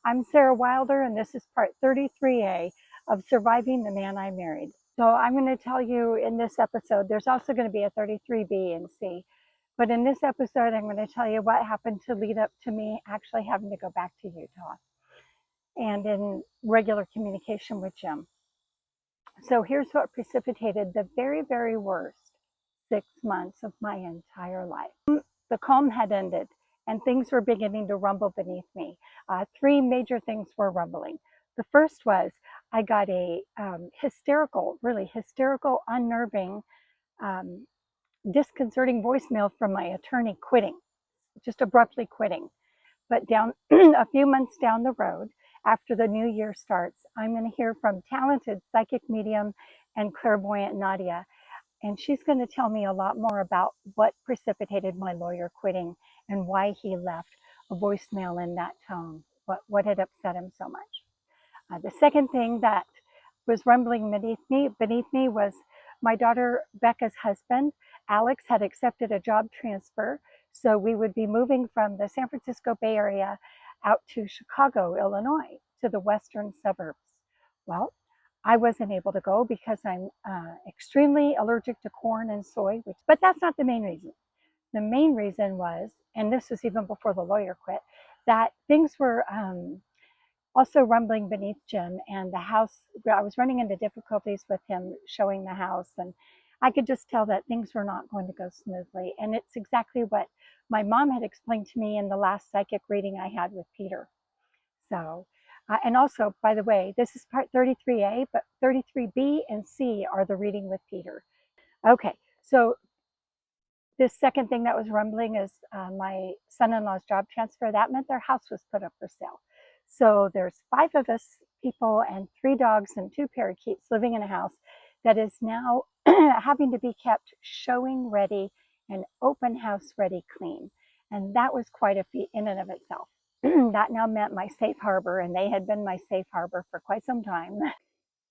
I'm Sarah Wilder, and this is part 33A of Surviving the Man I Married. So I'm going to tell you in this episode, there's also going to be a 33B and C. But in this episode, I'm going to tell you what happened to lead up to me actually having to go back to Utah and in regular communication with Jim. So here's what precipitated the very, very worst 6 months of my entire life. The calm had ended and things were beginning to rumble beneath me. Three major things were rumbling. The first was I got a really hysterical, unnerving, disconcerting voicemail from my attorney quitting, just abruptly quitting. But down a few months down the road, after the new year starts, I'm going to hear from talented psychic medium and clairvoyant Nadia. And she's going to tell me a lot more about what precipitated my lawyer quitting and why he left a voicemail in that tone, what had upset him so much. The second thing that was rumbling beneath me was my daughter Becca's husband, Alex, had accepted a job transfer. So we would be moving from the San Francisco Bay Area out to Chicago, Illinois, to the western suburbs. Well, I wasn't able to go because I'm extremely allergic to corn and soy, but that's not the main reason. The main reason was, and this was even before the lawyer quit, that things were also rumbling beneath Jim, and the house, I was running into difficulties with him showing the house, and I could just tell that things were not going to go smoothly. And it's exactly what my mom had explained to me in the last psychic reading I had with Peter. So, and also, by the way, this is part 33A, but 33B and C are the reading with Peter. Okay, so this second thing that was rumbling is my son-in-law's job transfer. That meant their house was put up for sale. So there's 5 of us people and 3 dogs and 2 parakeets living in a house that is now having to be kept showing ready and open house ready clean. And that was quite a feat in and of itself. That now meant my safe harbor, and they had been my safe harbor for quite some time.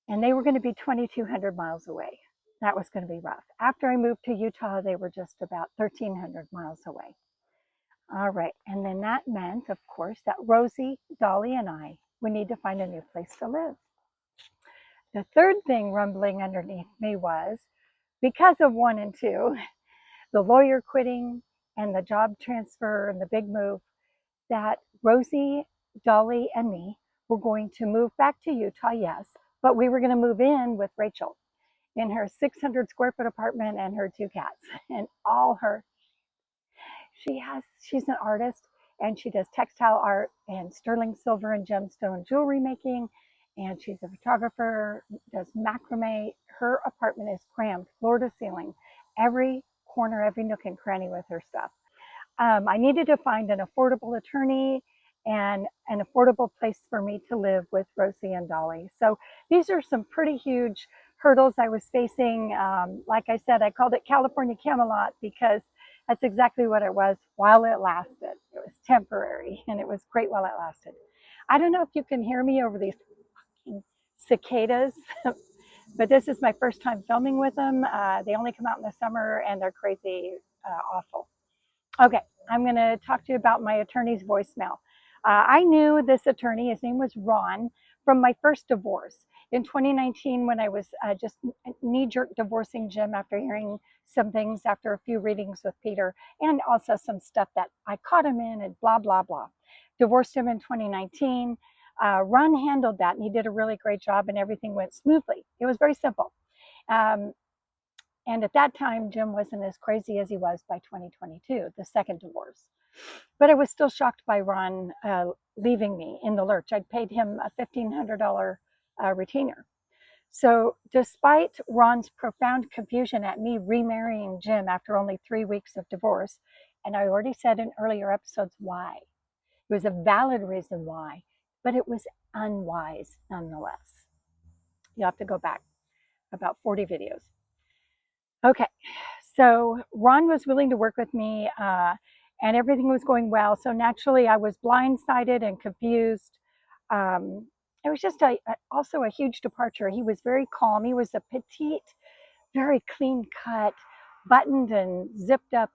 And they were going to be 2,200 miles away. That was going to be rough. After I moved to Utah, they were just about 1,300 miles away. All right. And then that meant, of course, that Rosie, Dolly, and I would need to find a new place to live. The third thing rumbling underneath me was, because of 1 and 2, the lawyer quitting and the job transfer and the big move, that Rosie, Dolly, and me were going to move back to Utah, yes, but we were going to move in with Rachel in her 600 square foot apartment and her 2 cats and all her. She's an artist, and she does textile art and sterling silver and gemstone jewelry making, and she's a photographer, does macrame. Her apartment is crammed floor to ceiling, every corner, every nook and cranny with her stuff. I needed to find an affordable attorney and an affordable place for me to live with Rosie and Dolly. So these are some pretty huge hurdles I was facing. Like I said, I called it California Camelot because that's exactly what it was while it lasted. It was temporary, and it was great while it lasted. I don't know if you can hear me over these fucking cicadas, but this is my first time filming with them. They only come out in the summer, and they're crazy awful. Okay, I'm going to talk to you about my attorney's voicemail. I knew this attorney, his name was Ron, from my first divorce. In 2019, when I was just knee-jerk divorcing Jim after hearing some things after a few readings with Peter, and also some stuff that I caught him in and blah, blah, blah. Divorced him in 2019. Ron handled that, and he did a really great job, and everything went smoothly. It was very simple. And at that time, Jim wasn't as crazy as he was by 2022, the second divorce. But I was still shocked by Ron leaving me in the lurch. I'd paid him a $1,500 retainer. So despite Ron's profound confusion at me remarrying Jim after only 3 weeks of divorce, and I already said in earlier episodes why, it was a valid reason why, but it was unwise nonetheless. You have to go back about 40 videos. Okay, so Ron was willing to work with me and everything was going well. So naturally I was blindsided and confused. It was just also a huge departure. He was very calm. He was a petite, very clean cut, buttoned and zipped up,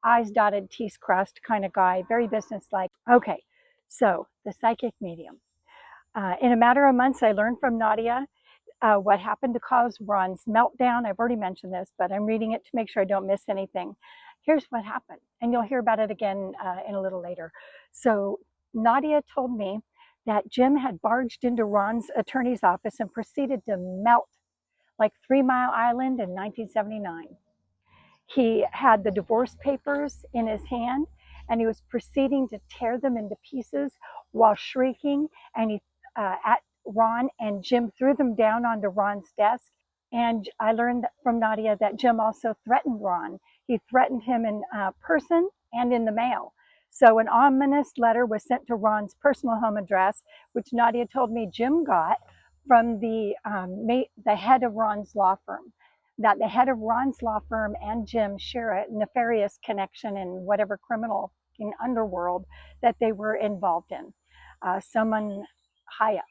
I's dotted, T's crossed kind of guy, very businesslike. Okay, so the psychic medium. In a matter of months, I learned from Nadia what happened to cause Ron's meltdown. I've already mentioned this, but I'm reading it to make sure I don't miss anything. Here's what happened, and you'll hear about it again in a little later. So Nadia told me that Jim had barged into Ron's attorney's office and proceeded to melt like 3 Mile Island in 1979. He had the divorce papers in his hand and he was proceeding to tear them into pieces while shrieking. And he, at Ron, and Jim threw them down onto Ron's desk. And I learned from Nadia that Jim also threatened Ron. He threatened him in person and in the mail. So an ominous letter was sent to Ron's personal home address, which Nadia told me Jim got from the head of Ron's law firm. That the head of Ron's law firm and Jim share a nefarious connection in whatever criminal underworld that they were involved in. Someone high up.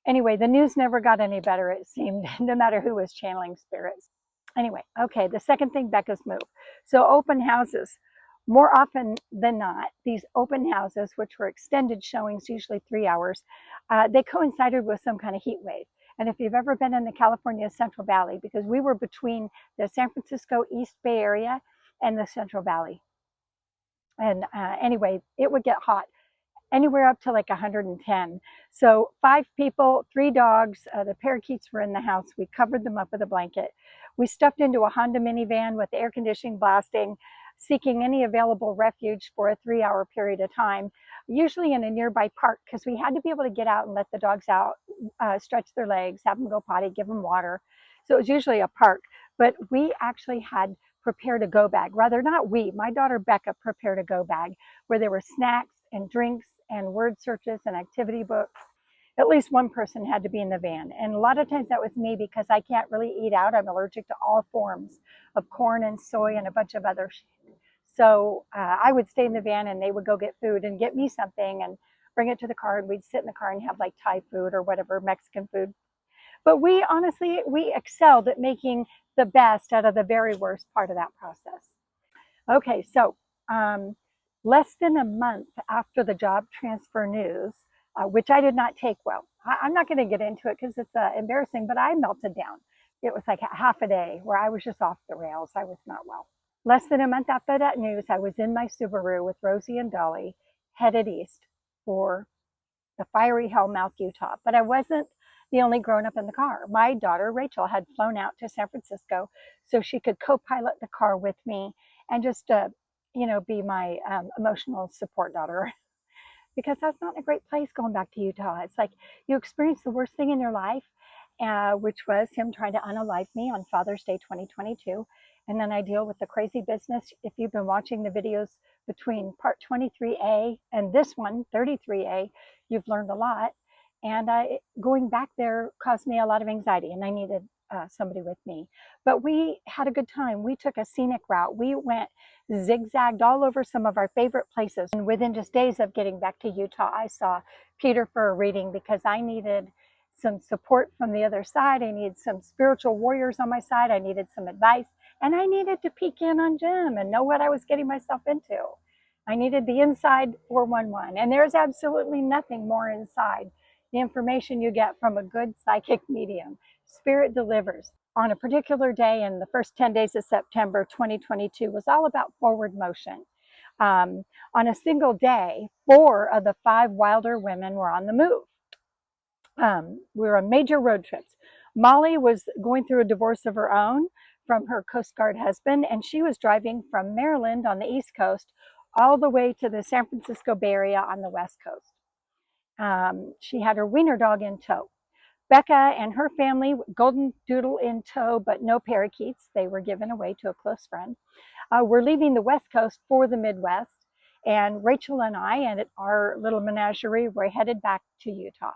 Anyway, the news never got any better, it seemed, no matter who was channeling spirits. Anyway, okay, the second thing, Becca's move. So open houses. More often than not, these open houses, which were extended showings, usually 3 hours, they coincided with some kind of heat wave. And if you've ever been in the California Central Valley, because we were between the San Francisco East Bay area and the Central Valley. And anyway, it would get hot, anywhere up to like 110. So 5 people, 3 dogs, the parakeets were in the house. We covered them up with a blanket. We stuffed into a Honda minivan with the air conditioning blasting, seeking any available refuge for a 3-hour period of time, usually in a nearby park, because we had to be able to get out and let the dogs out, stretch their legs, have them go potty, give them water. So it was usually a park, but we actually had prepared a go bag. Rather, not we, my daughter Becca prepared a go bag where there were snacks and drinks and word searches and activity books. At least one person had to be in the van. And a lot of times that was me because I can't really eat out. I'm allergic to all forms of corn and soy and a bunch of other shit. So I would stay in the van and they would go get food and get me something and bring it to the car, and we'd sit in the car and have like Thai food or whatever, Mexican food. But we honestly, we excelled at making the best out of the very worst part of that process. Okay, so less than a month after the job transfer news, which I did not take well. I'm not going to get into it because it's embarrassing, but I melted down. It was like half a day where I was just off the rails. I was not well. Less than a month after that news, I was in my Subaru with Rosie and Dolly, headed east for the fiery hellmouth, Utah. But I wasn't the only grown-up in the car. My daughter, Rachel, had flown out to San Francisco so she could co-pilot the car with me and just, be my emotional support daughter. Because that's not a great place going back to Utah. It's like you experience the worst thing in your life, which was him trying to unalive me on Father's Day 2022. And then I deal with the crazy business. If you've been watching the videos between part 23A and this one, 33A, you've learned a lot. And going back there caused me a lot of anxiety, and I needed somebody with me. But we had a good time. We took a scenic route. We went zigzagged all over some of our favorite places. And within just days of getting back to Utah, I saw Peter for a reading because I needed some support from the other side. I needed some spiritual warriors on my side. I needed some advice. And I needed to peek in on Jim and know what I was getting myself into. I needed the inside 411. And there's absolutely nothing more inside the information you get from a good psychic medium. Spirit delivers. On a particular day in the first 10 days of September 2022 was all about forward motion. On a single day, 4 of the 5 Wilder women were on the move. We were on major road trips. Molly was going through a divorce of her own from her Coast Guard husband, and she was driving from Maryland on the East Coast all the way to the San Francisco Bay Area on the West Coast. She had her wiener dog in tow. Becca and her family, golden doodle in tow, but no parakeets. They were given away to a close friend. We're leaving the West Coast for the Midwest, and Rachel and I and our little menagerie were headed back to Utah.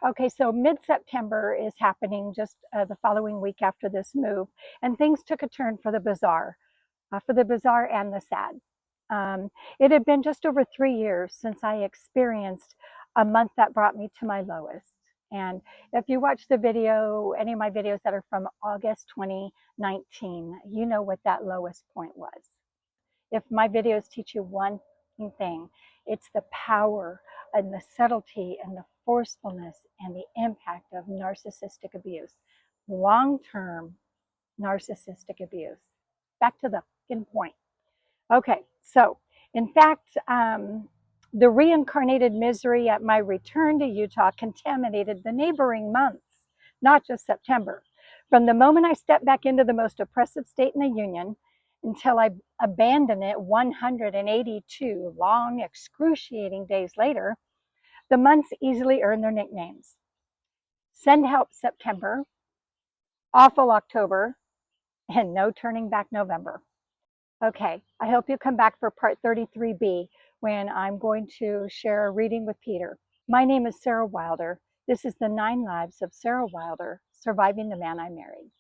Okay, so mid-September is happening just the following week after this move, and things took a turn for the bizarre and the sad. It had been just over 3 years since I experienced a month that brought me to my lowest. And if you watch the video, any of my videos that are from August 2019, you know what that lowest point was. If my videos teach you one striking thing. It's the power and the subtlety and the forcefulness and the impact of narcissistic abuse, long-term narcissistic abuse. Back to the fucking point. Okay, so in fact, the reincarnated misery at my return to Utah contaminated the neighboring months, not just September. From the moment I stepped back into the most oppressive state in the Union until I abandoned it 182 long, excruciating days later, the months easily earned their nicknames. Send help September, awful October, and no turning back November. Okay, I hope you come back for part 33B when I'm going to share a reading with Peter. My name is Sarah Wilder. This is the 9 Lives of Sarah Wilder, Surviving the Man I Married.